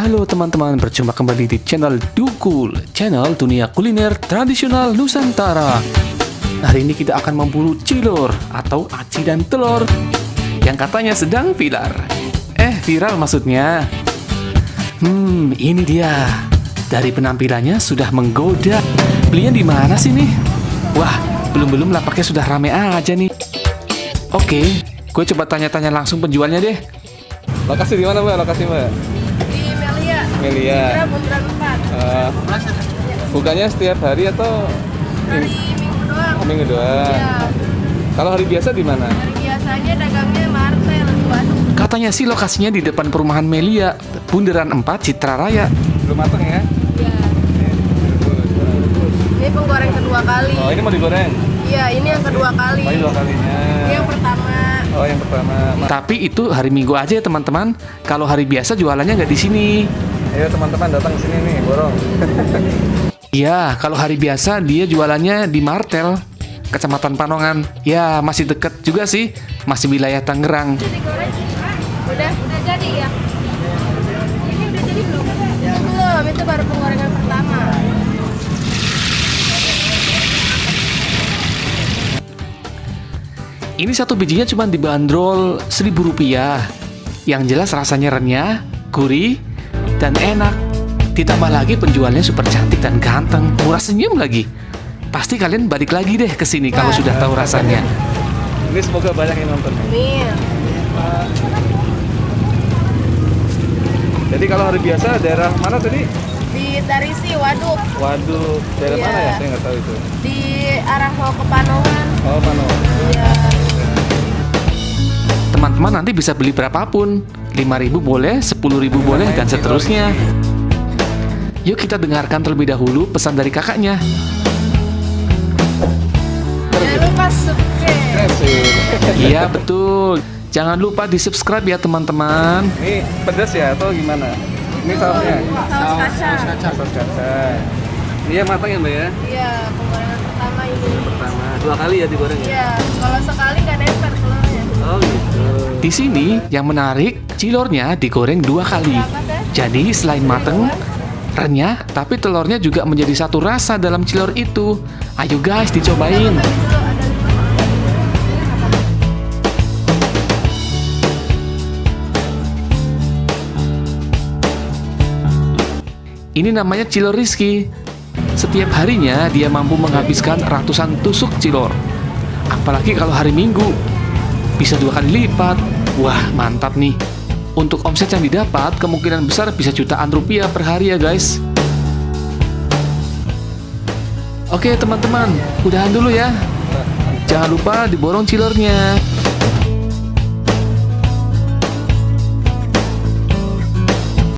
Halo teman-teman, berjumpa kembali di channel Dukul, channel dunia kuliner tradisional Nusantara. Hari ini kita akan memburu cilor atau aci dan telur yang katanya sedang viral. Viral maksudnya. Ini dia. Dari penampilannya sudah menggoda. Belinya di mana sih nih? Wah, belum lapaknya sudah rame aja nih. Oke, gue coba tanya-tanya langsung penjualnya deh. Lokasi di mana, Mbak? Lokasi, Mbak? Di Melia. Melia. Bundaran 4. Bukanya setiap hari atau Hari Minggu doang. minggu doang? Iya. Kalau hari biasa di mana? Hari biasanya dagangnya martel di Bandung. Katanya sih lokasinya di depan perumahan Melia, Bundaran 4, Citra Raya. Belum matang ya? Iya. Ini penggoreng kedua kali. Oh, ini mau digoreng? Iya, ini yang kedua kali. Oh, ini dua kalinya. Ini yang pertama. Oh, yang pertama. Tapi itu hari Minggu aja ya teman-teman. Kalau hari biasa jualannya nggak di sini. Ayo teman-teman datang ke sini nih, borong. Iya, kalau hari biasa dia jualannya di Martel, Kecamatan Panongan. Ya, masih deket juga sih, masih wilayah Tangerang. Digoreng. Udah jadi ya? Ini udah jadi belum? Belum, itu baru penggorengan pertama. Ini satu bijinya cuma dibanderol Rp1.000. Yang jelas rasanya renyah, gurih, dan enak. Ditambah lagi penjualnya super cantik dan ganteng, murah senyum lagi. Pasti kalian balik lagi deh ke sini kalau sudah tahu rasanya. Ini semoga banyak yang nonton. Amin. Jadi kalau hari biasa daerah mana tadi? Di Tarisi, Waduk. Waduh, daerah Iya. mana ya? Saya nggak tahu itu. Di arah mau ke Panongan. Oh, mana? Iya. Teman-teman nanti bisa beli berapapun, 5.000 boleh, 10.000 boleh, dan seterusnya. Yuk kita dengarkan terlebih dahulu pesan dari kakaknya. Jangan lupa subscribe. Iya betul, jangan lupa di subscribe ya teman-teman. Ini pedas ya atau gimana? Ini sausnya? Saus kacang. Saus kacang. Ini yang matang ya, Mbak ya? Iya, penggorengan pertama ini. Pertama, 2 kali ya digoreng ya? Iya, kalau sekali nggak nempel telurnya. Oh gitu. Di sini yang menarik, cilornya digoreng 2 kali. Jadi selain mateng, renyah, tapi telurnya juga menjadi satu rasa dalam cilor itu. Ayo guys, dicobain. Ini namanya cilor Rizky. Setiap harinya dia mampu menghabiskan ratusan tusuk cilor. Apalagi kalau hari Minggu, bisa 2 kali lipat. Wah, mantap nih. Untuk omset yang didapat, kemungkinan besar bisa jutaan rupiah per hari ya guys. Oke teman-teman, udahan dulu ya. Jangan lupa diborong cilornya.